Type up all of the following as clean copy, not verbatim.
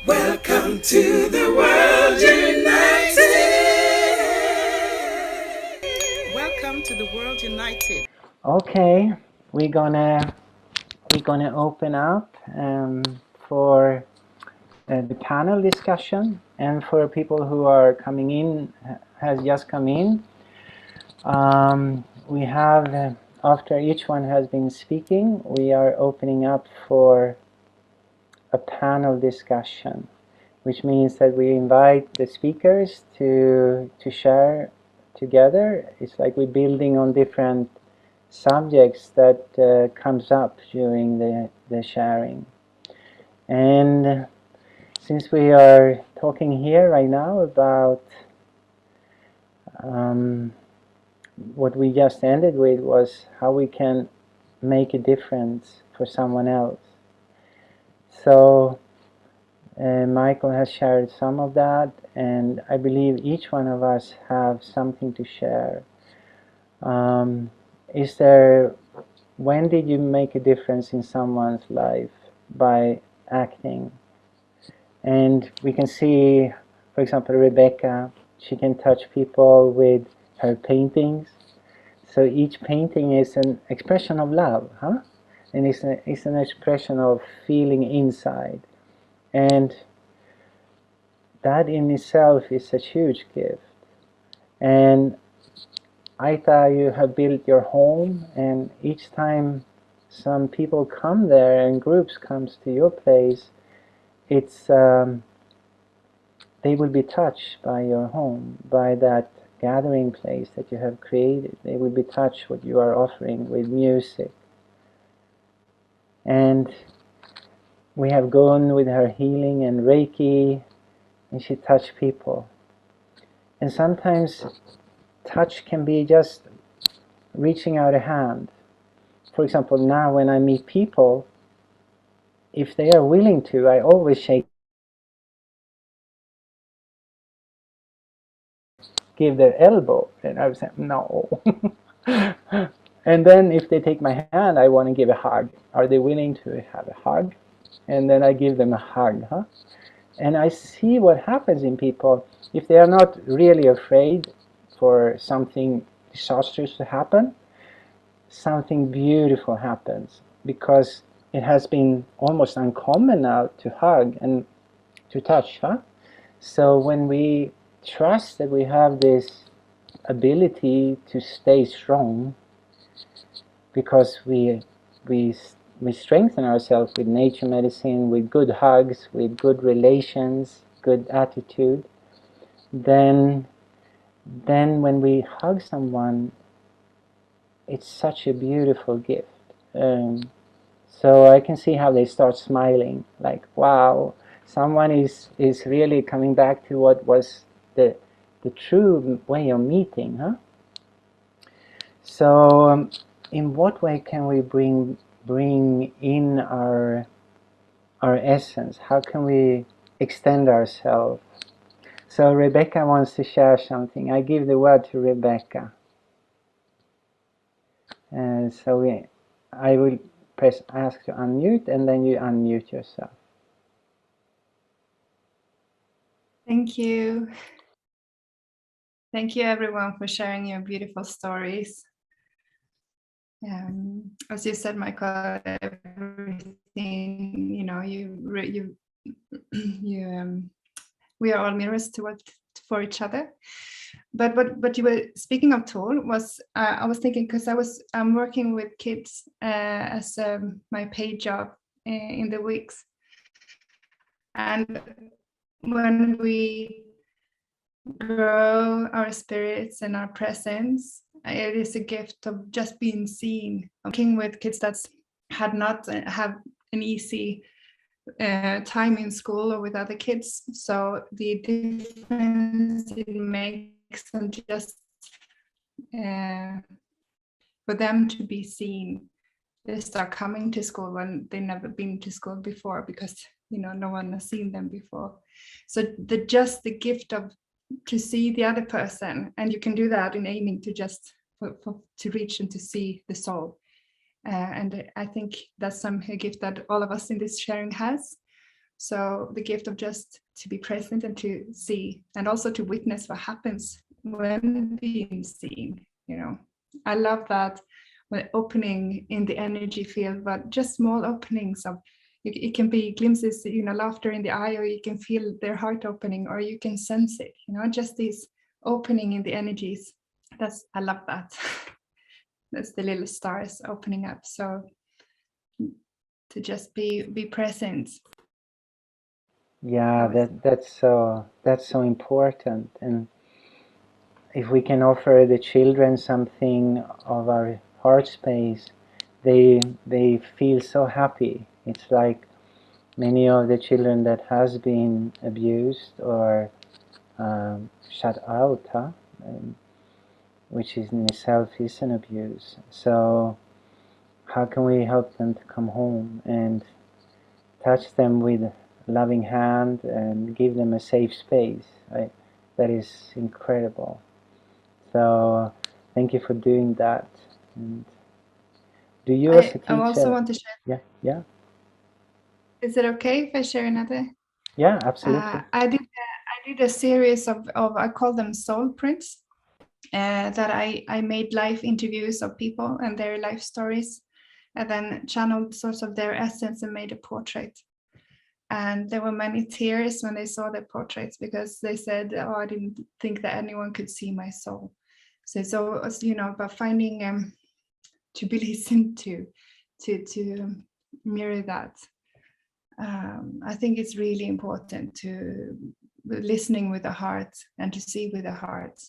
Welcome to the World United. Welcome to the World United. Okay, we're gonna open up for the panel discussion, and for people who are coming in, has just come in. We have after each one has been speaking, we are opening up for a panel discussion, which means that we invite the speakers to share together. It's like we're building on different subjects that comes up during the sharing. And since we are talking here right now about what we just ended with was how we can make a difference for someone else. So Michael has shared some of that, and I believe each one of us have something to share. When did you make a difference in someone's life by acting? And we can see, for example, Rebecca, she can touch people with her paintings. So each painting is an expression of love, huh? And it's an expression of feeling inside. And that in itself is a huge gift. And Aita, you have built your home, and each time some people come there and groups comes to your place, it's they will be touched by your home, by that gathering place that you have created. They will be touched what you are offering with music. And we have gone with her healing and Reiki, and she touched people. And sometimes touch can be just reaching out a hand. For example, now when I meet people, if they are willing to, I always give their elbow, and I would say no. And then if they take my hand, I want to give a hug. Are they willing to have a hug? And then I give them a hug, huh? And I see what happens in people if they are not really afraid for something disastrous to happen. Something beautiful happens, because it has been almost uncommon now to hug and to touch, huh? So when we trust that we have this ability to stay strong, because we strengthen ourselves with nature medicine, with good hugs, with good relations, good attitude, then when we hug someone, it's such a beautiful gift. So I can see how they start smiling, like, wow, someone is really coming back to what was the true way of meeting, huh? So in what way can we bring in our essence? How can we extend ourselves? So Rebecca wants to share something. I give the word to Rebecca. And so I will press ask to unmute, and then you unmute yourself. Thank you. Thank you everyone for sharing your beautiful stories. As you said, Michael, everything, you know, we are all mirrors for each other. But what you were speaking of, Tor, was I was thinking, because I'm working with kids as my paid job in the weeks, and when we grow our spirits and our presence, it is a gift of just being seen. Working with kids that had not have an easy time in school or with other kids, so the difference it makes them just for them to be seen. They start coming to school when they've never been to school before, because no one has seen them before. So the gift of to see the other person, and you can do that in aiming to just to reach and to see the soul. And I think that's a gift that all of us in this sharing has. So the gift of just to be present and to see, and also to witness what happens when being seen. I love that, when opening in the energy field, but just small openings of, it can be glimpses, laughter in the eye, or you can feel their heart opening, or you can sense it, just this opening in the energies. I love that. That's the little stars opening up. So to just be present. Yeah, that's so important. And if we can offer the children something of our heart space, they feel so happy. It's like many of the children that has been abused or shut out, which is in itself is an abuse. So how can we help them to come home and touch them with a loving hand and give them a safe space? Right? That is incredible. So thank you for doing that. And do you as a teacher? I also want to share. Yeah. Is it okay if I share another? Yeah, absolutely. I did a series of I call them soul prints. That I made live interviews of people and their life stories, and then channeled sorts of their essence and made a portrait. And there were many tears when they saw the portraits, because they said, "Oh, I didn't think that anyone could see my soul." So it's always, about finding to be listened to mirror that. I think it's really important to listening with the heart and to see with the heart.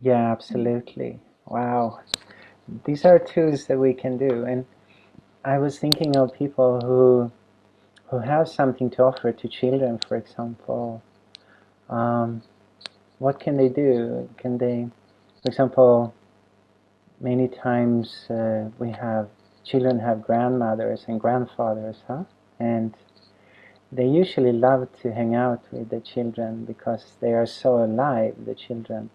Yeah, absolutely. Wow. These are tools that we can do. And I was thinking of people who have something to offer to children, for example. What can they do? Can they, for example, many times children have grandmothers and grandfathers, and they usually love to hang out with the children because they are so alive, the children.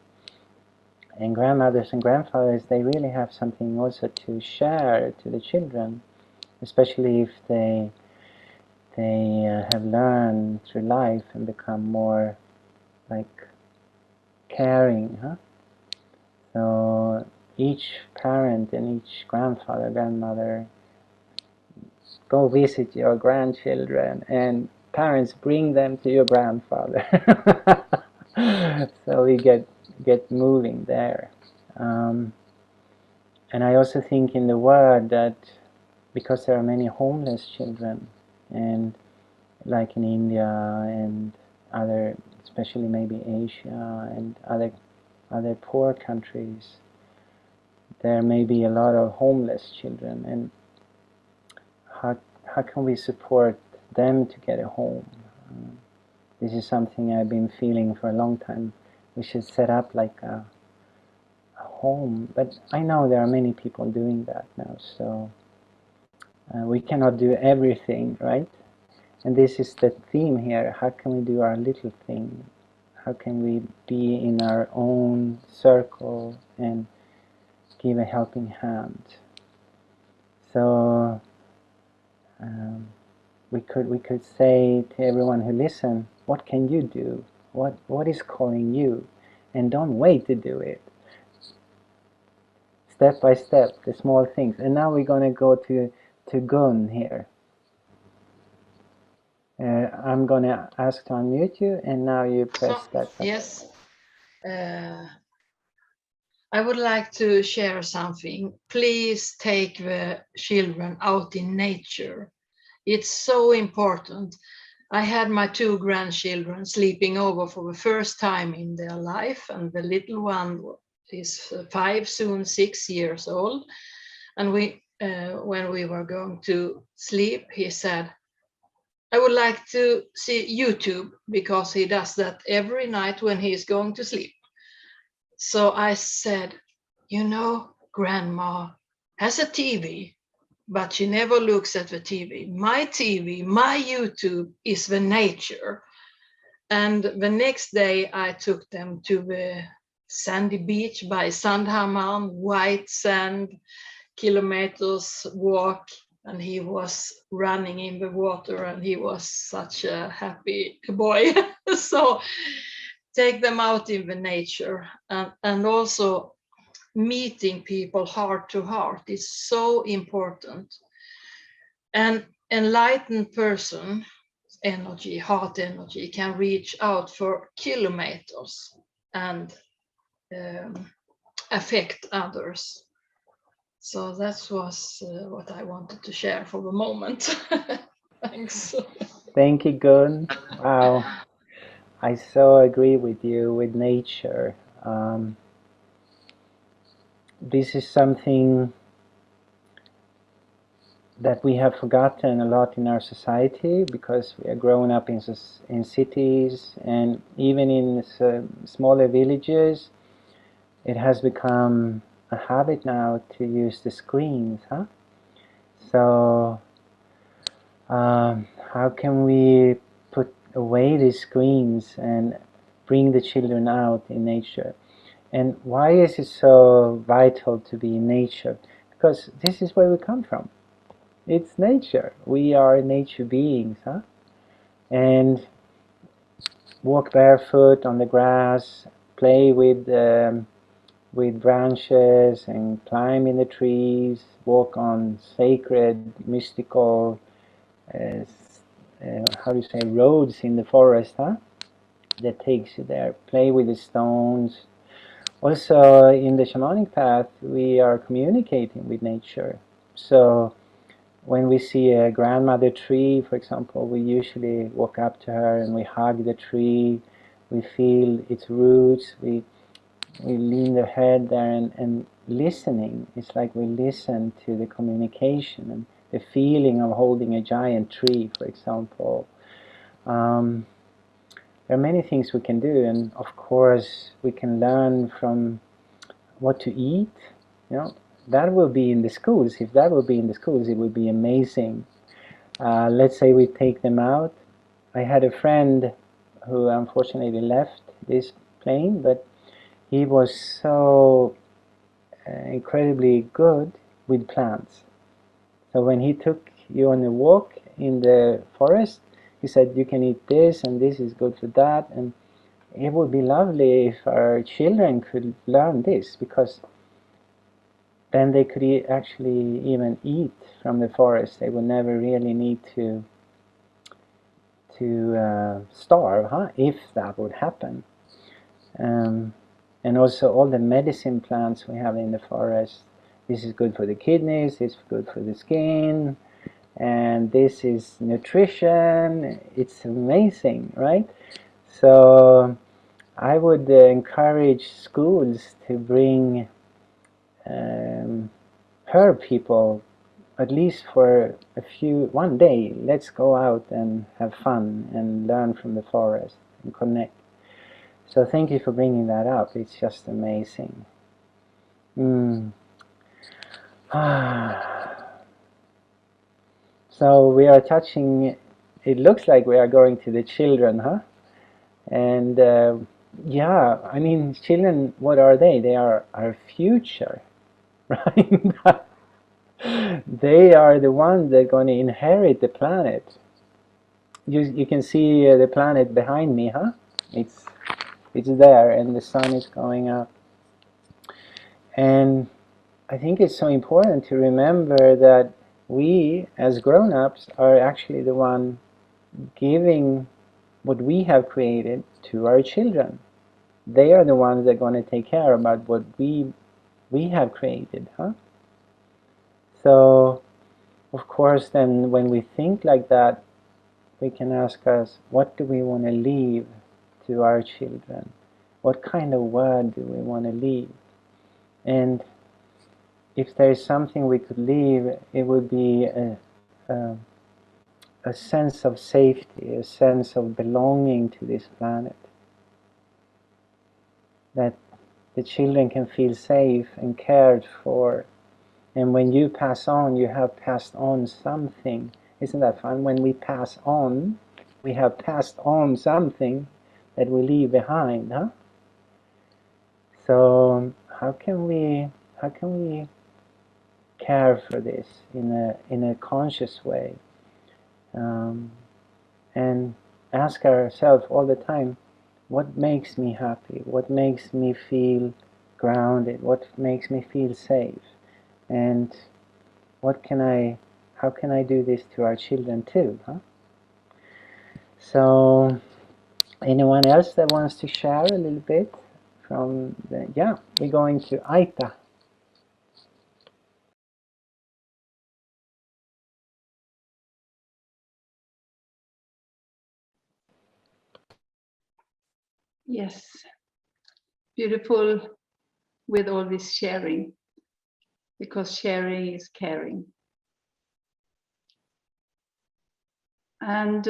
And grandmothers and grandfathers, they really have something also to share to the children, especially if they have learned through life and become more like caring. So each parent and each grandfather, grandmother, go visit your grandchildren, and parents bring them to your grandfather. So we get moving there. And I also think in the world that because there are many homeless children, and like in India and other, especially maybe Asia and other poor countries, there may be a lot of homeless children, and how can we support them to get a home? This is something I've been feeling for a long time. We should set up like a home, but I know there are many people doing that now, so we cannot do everything, right? And this is the theme here. How can we do our little thing? How can we be in our own circle and give a helping hand? So we could say to everyone who listen, what can you do? What is calling you? And don't wait to do it. Step by step, the small things. And now we're going to go to Gun here. I'm going to ask to unmute you, and now you press that button. Yes. I would like to share something. Please take the children out in nature. It's so important. I had my 2 grandchildren sleeping over for the first time in their life, and the little one is 5, soon 6 years old. And when we were going to sleep, he said, I would like to see YouTube, because he does that every night when he is going to sleep. So I said, Grandma has a TV, but she never looks at the TV. My TV, my YouTube is the nature. And the next day I took them to the sandy beach by Sandhammaren, white sand, kilometers walk. and he was running in the water, and he was such a happy boy. So take them out in the nature, and also meeting people heart to heart is so important. An enlightened person energy, heart energy, can reach out for kilometers and affect others. So that was what I wanted to share for the moment. Thanks. Thank you, Gun. Wow, I so agree with you with nature. This is something that we have forgotten a lot in our society because we are growing up in cities, and even in smaller villages it has become a habit now to use the screens, huh? So how can we put away these screens and bring the children out in nature? And why is it so vital to be in nature? Because this is where we come from. It's nature. We are nature beings, huh? And walk barefoot on the grass, play with branches, and climb in the trees, walk on sacred, mystical, how do you say, roads in the forest, huh? That takes you there. Play with the stones. Also, in the shamanic path, we are communicating with nature. So when we see a grandmother tree, for example, we usually walk up to her and we hug the tree. We feel its roots. We lean the head there and listening. It's like we listen to the communication and the feeling of holding a giant tree, for example. There are many things we can do, and of course we can learn from what to eat. You know, that will be in the schools. If that will be in the schools, it would be amazing. Let's say we take them out. I had a friend who unfortunately left this plane, but he was so incredibly good with plants. So when he took you on a walk in the forest, he said you can eat this and this is good for that, and it would be lovely if our children could learn this, because then they could actually even eat from the forest. They would never really need to starve, huh? If that would happen. And also all the medicine plants we have in the forest. This is good for the kidneys, this is good for the skin, and this is nutrition. It's amazing, right? So I would encourage schools to bring herb people, at least for one day. Let's go out and have fun and learn from the forest and connect. So thank you for bringing that up. It's just amazing. So we are touching, it looks like we are going to the children, huh? And yeah, I mean, children, what are they? They are our future, right? They are the ones that are going to inherit the planet. You can see the planet behind me, huh? It's there, and the sun is going up. And I think it's so important to remember that we, as grown-ups, are actually the one giving what we have created to our children. They are the ones that are going to take care about what we have created, huh? So, of course, then when we think like that, we can ask us, what do we want to leave to our children? What kind of word do we want to leave? And if there is something we could leave, it would be a sense of safety, a sense of belonging to this planet. That the children can feel safe and cared for. And when you pass on, you have passed on something. Isn't that fun? When we pass on, we have passed on something that we leave behind, huh? So how can we care for this in a conscious way, and ask ourselves all the time, what makes me happy? What makes me feel grounded? What makes me feel safe? And how can I do this to our children too? Huh? So, anyone else that wants to share a little bit from yeah, we're going to Aita. Yes, beautiful with all this sharing, because sharing is caring. And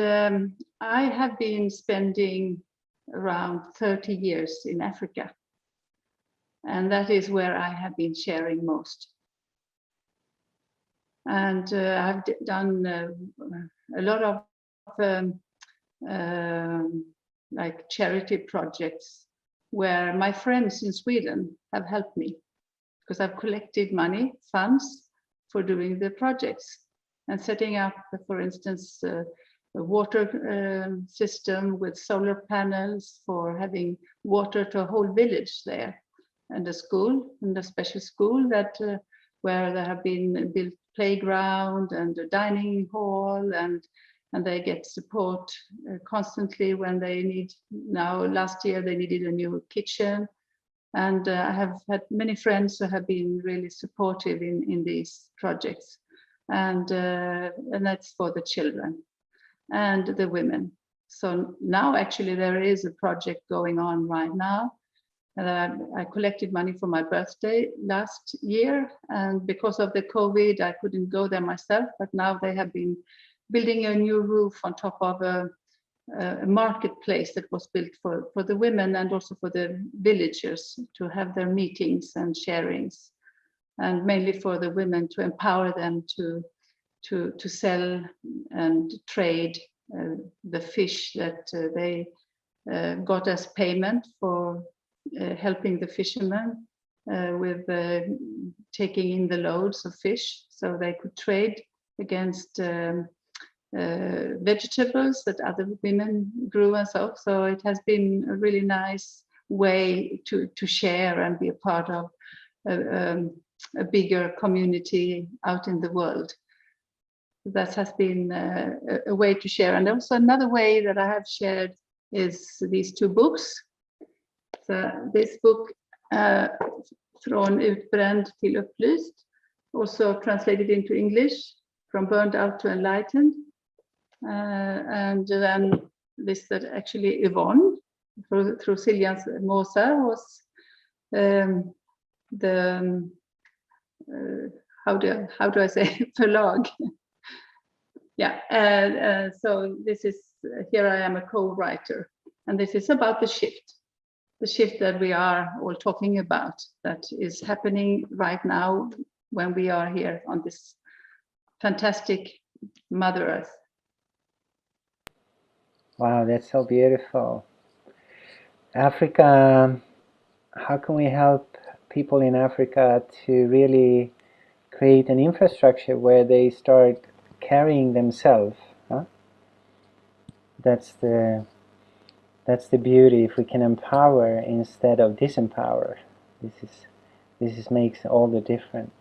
I have been spending around 30 years in Africa, and that is where I have been sharing most. And I've done a lot of like charity projects where my friends in Sweden have helped me, because I've collected money, funds for doing the projects and setting up, for instance, a water system with solar panels for having water to a whole village there, and a school, and a special school that where there have been built playground and a dining hall, and they get support constantly when they need. Now, last year they needed a new kitchen, and I have had many friends who have been really supportive in these projects, and that's for the children and the women. So now actually there is a project going on right now. I collected money for my birthday last year, and because of the COVID, I couldn't go there myself, but now they have been building a new roof on top of a marketplace that was built for the women and also for the villagers to have their meetings and sharings, and mainly for the women to empower them to sell and trade the fish that they got as payment for helping the fishermen with taking in the loads of fish, so they could trade against vegetables that other women grew and so it has been a really nice way to share and be a part of a bigger community out in the world. That has been a way to share. And also another way that I have shared is these two books. So this book, Från utbränd till upplyst, also translated into English, From Burned Out to Enlightened. And then this that actually Yvonne through Siljan Mosa was the how do I say förlag. Yeah, so this is, here I am a co-writer, and this is about the shift that we are all talking about, that is happening right now when we are here on this fantastic Mother Earth. Wow, that's so beautiful. Africa, how can we help people in Africa to really create an infrastructure where they start carrying themselves? Huh? That's the beauty. If we can empower instead of disempower, this makes all the difference.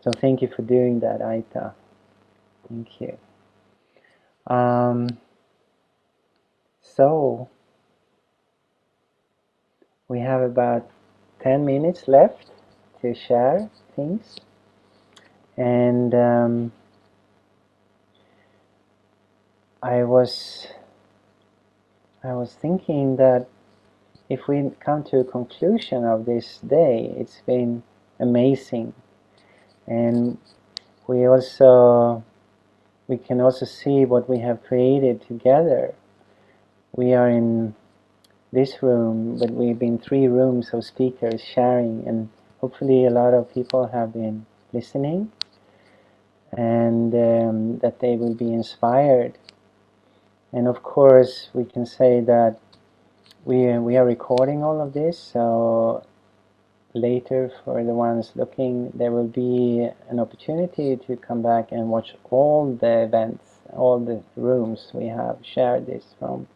So thank you for doing that, Aita. Thank you. So we have about 10 minutes left to share things, and I was thinking that if we come to a conclusion of this day, it's been amazing, and we can also see what we have created together. We are in this room, but we've been 3 rooms of speakers sharing, and hopefully a lot of people have been listening, and that they will be inspired. And of course, we can say that we are recording all of this, so later, for the ones looking, there will be an opportunity to come back and watch all the events, all the rooms we have shared this from.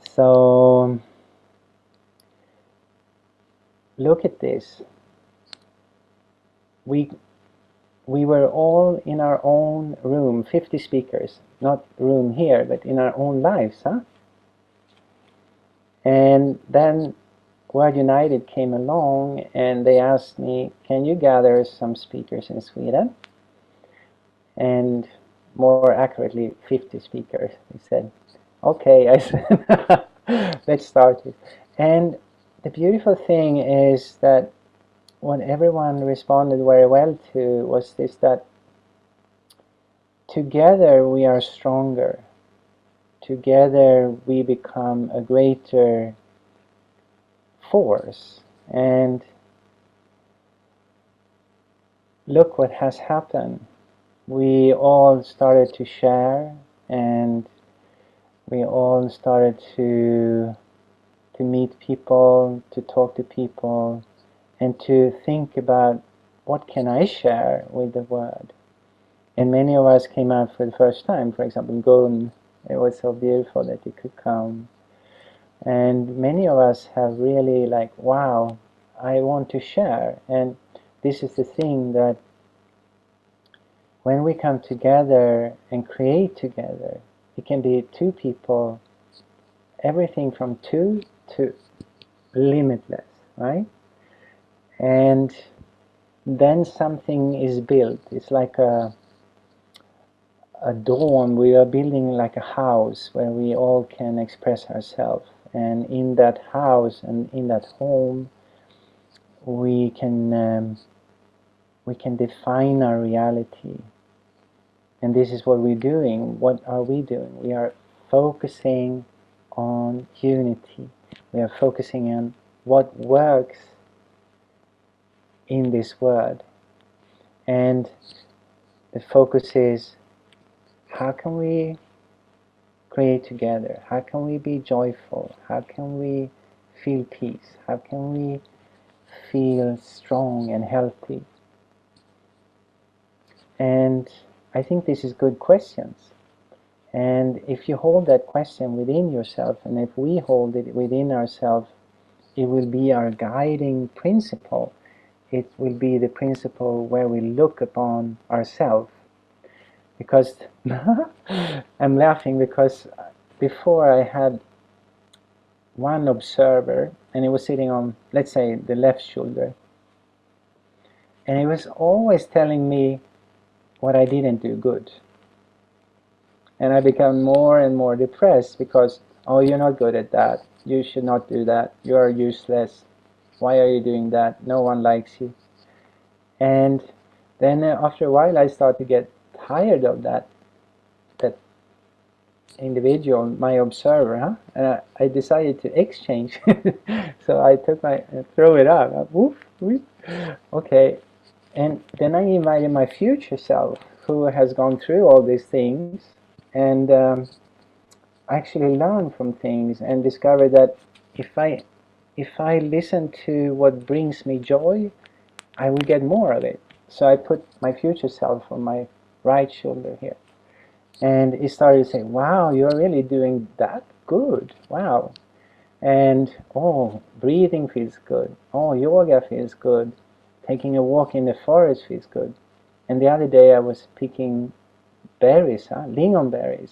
So look at this. We were all in our own room, 50 speakers, not room here, but in our own lives, huh? And then World United came along and they asked me, can you gather some speakers in Sweden? And more accurately, 50 speakers. He said, okay, I said, let's start it. And the beautiful thing is that what everyone responded very well to was this, that together we are stronger. Together we become a greater force. And look what has happened. We all started to share, and we all started to meet people, to talk to people, and to think about what can I share with the world. And many of us came out for the first time. For example, Gun, it was so beautiful that he could come. And many of us have really like, wow, I want to share. And this is the thing, that when we come together and create together, it can be two people, everything from two to limitless, right? And then something is built. It's like a dome. We are building like a house where we all can express ourselves. And in that house and in that home, we can define our reality. And this is what we're doing. What are we doing? We are focusing on unity. We are focusing on what works in this world. And the focus is, how can we create together? How can we be joyful? How can we feel peace? How can we feel strong and healthy? And I think this is good questions. And if you hold that question within yourself, and if we hold it within ourselves, it will be our guiding principle. It will be the principle where we look upon ourselves. Because I'm laughing because before I had one observer, and he was sitting on, let's say, the left shoulder, and he was always telling me what I didn't do good. And I became more and more depressed because, oh, you're not good at that. You should not do that. You are useless. Why are you doing that? No one likes you. And then after a while I started to get tired of that individual, my observer, huh? And I decided to exchange. So I took throw it up. Woof, woof. Okay. And then I invited my future self, who has gone through all these things, and actually learn from things and discover that if I listen to what brings me joy, I will get more of it. So I put my future self on my right shoulder here. And he started to say, wow, you're really doing that good. Wow. And, oh, breathing feels good. Oh, yoga feels good. Taking a walk in the forest feels good. And the other day I was picking berries, lingonberries.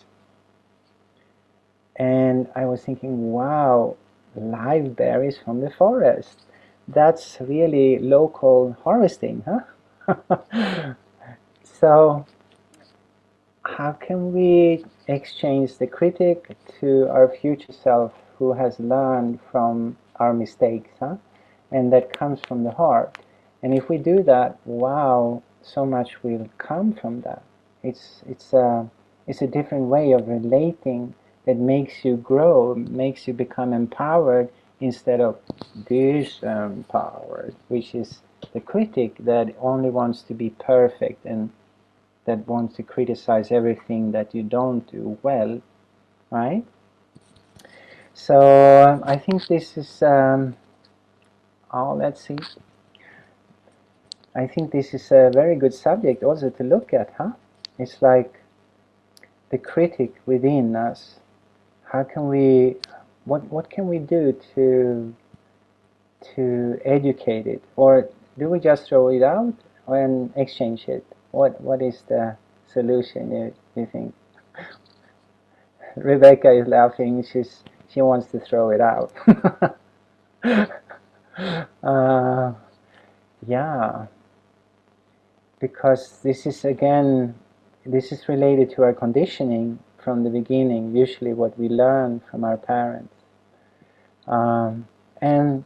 And I was thinking, wow, live berries from the forest. That's really local harvesting, huh? So how can we exchange the critic to our future self who has learned from our mistakes, huh? And that comes from the heart. And if we do that, wow, so much will come from that. It's a different way of relating that makes you grow, makes you become empowered instead of disempowered, which is the critic that only wants to be perfect and that wants to criticize everything that you don't do well, right? So I think this is Oh, let's see. I think this is a very good subject also to look at, huh? It's like the critic within us. How can we, what can we do to educate it? Or do we just throw it out and exchange it? What is the solution, you think? Rebecca is laughing. She wants to throw it out. Yeah, because this is related to our conditioning from the beginning, usually what we learn from our parents. And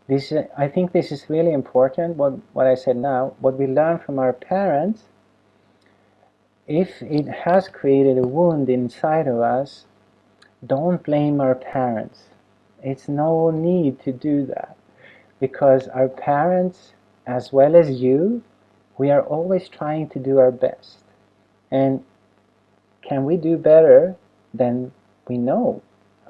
this, I think this is really important, what I said now, what we learn from our parents, if it has created a wound inside of us, don't blame our parents. It's no need to do that, because our parents, as well as you, we are always trying to do our best. And can we do better than we know?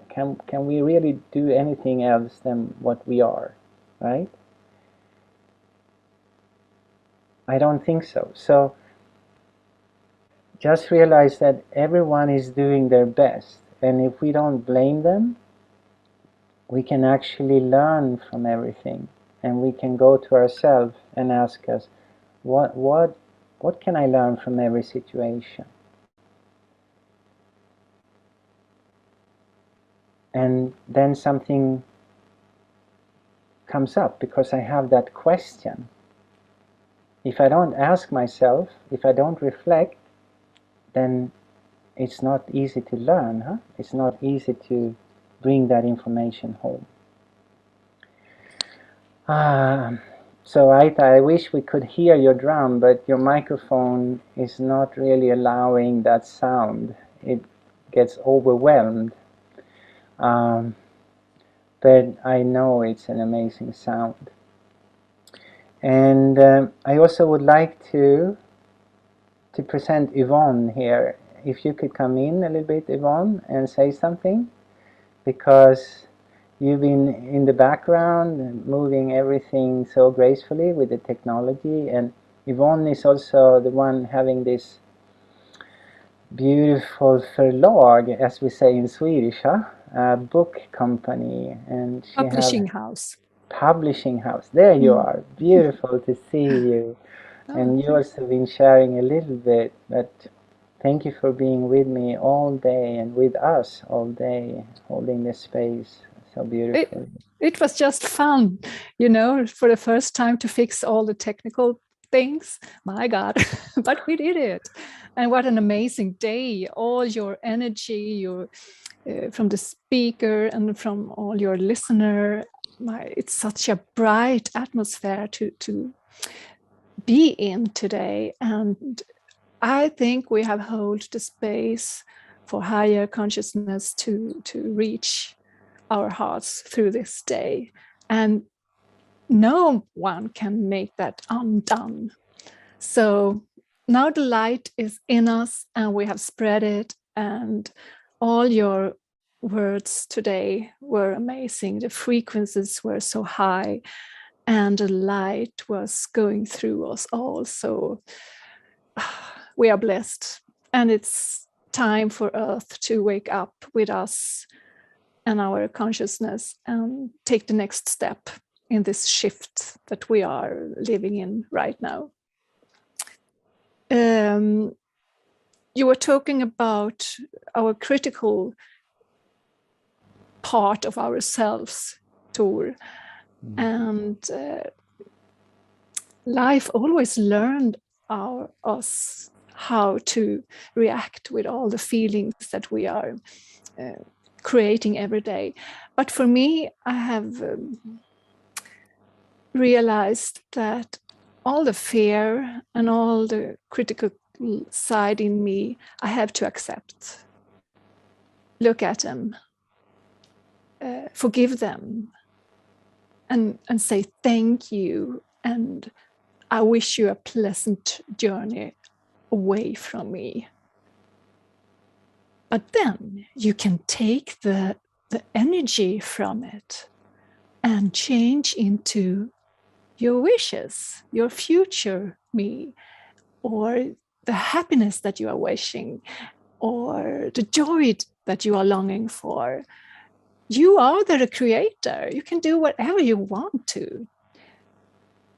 Can we really do anything else than what we are, right? I don't think so. So just realize that everyone is doing their best, and if we don't blame them, we can actually learn from everything, and we can go to ourselves and ask us, what can I learn from every situation? And then something comes up because I have that question. If I don't ask myself, if I don't reflect, then it's not easy to learn, huh? It's not easy to bring that information home. So Aita, I wish we could hear your drum, but your microphone is not really allowing that sound. It gets overwhelmed. But I know it's an amazing sound. And I also would like to present Yvonne here. If you could come in a little bit, Yvonne, and say something, because you've been in the background and moving everything so gracefully with the technology, and Yvonne is also the one having this beautiful förlag, as we say in Swedish, huh? A book company, and she Publishing house. Publishing house. There you are. Beautiful to see you. And you also been sharing a little bit, but thank you for being with me all day and with us all day, holding this space so beautifully. It was just fun, for the first time to fix all the technical things. My God, but we did it. And what an amazing day. All your energy, from the speaker and from all your listener. It's such a bright atmosphere to be in today. And I think we have held the space for higher consciousness to reach our hearts through this day. And no one can make that undone. So now the light is in us and we have spread it, and all your words today were amazing. The frequencies were so high and the light was going through us all. So we are blessed, and it's time for Earth to wake up with us and our consciousness and take the next step in this shift that we are living in right now. You were talking about our critical part of ourselves, Tor, and life always learned us how to react with all the feelings that we are creating every day. But for me, I have realized that all the fear and all the critical side in me, I have to accept. Look at them, forgive them, and say thank you, and I wish you a pleasant journey away from me. But then you can take the energy from it and change into your wishes, your future me, or the happiness that you are wishing, or the joy that you are longing for. You are the creator. You can do whatever you want to.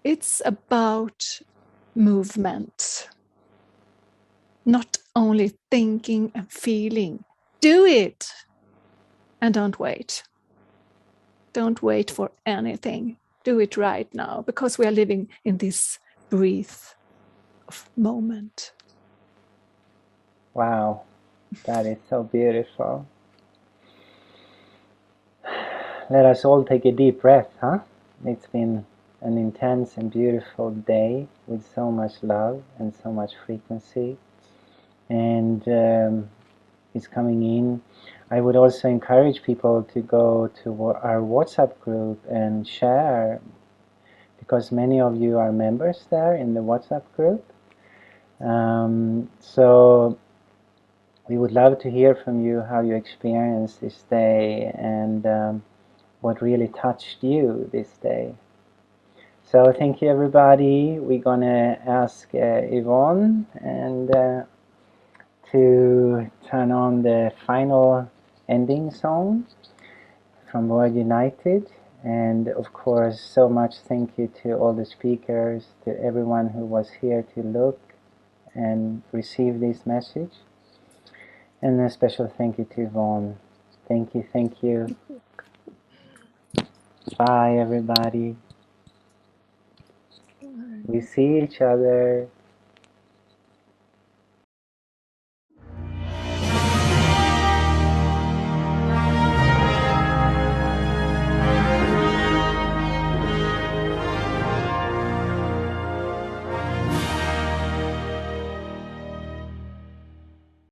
It's about movement, not only thinking and feeling. Do it and don't wait. Don't wait for anything. Do it right now, because we are living in this breath of moment. Wow, that is so beautiful. Let us all take a deep breath, huh? It's been an intense and beautiful day with so much love and so much frequency. And it's coming in. I would also encourage people to go to our WhatsApp group and share, because many of you are members there in the WhatsApp group. So we would love to hear from you how you experienced this day and what really touched you this day. So thank you, everybody. We're gonna ask Yvonne and to turn on the final ending song from World United. And of course, so much thank you to all the speakers, to everyone who was here to look and receive this message. And a special thank you to Yvonne. Thank you, thank you. Bye, everybody. We see each other.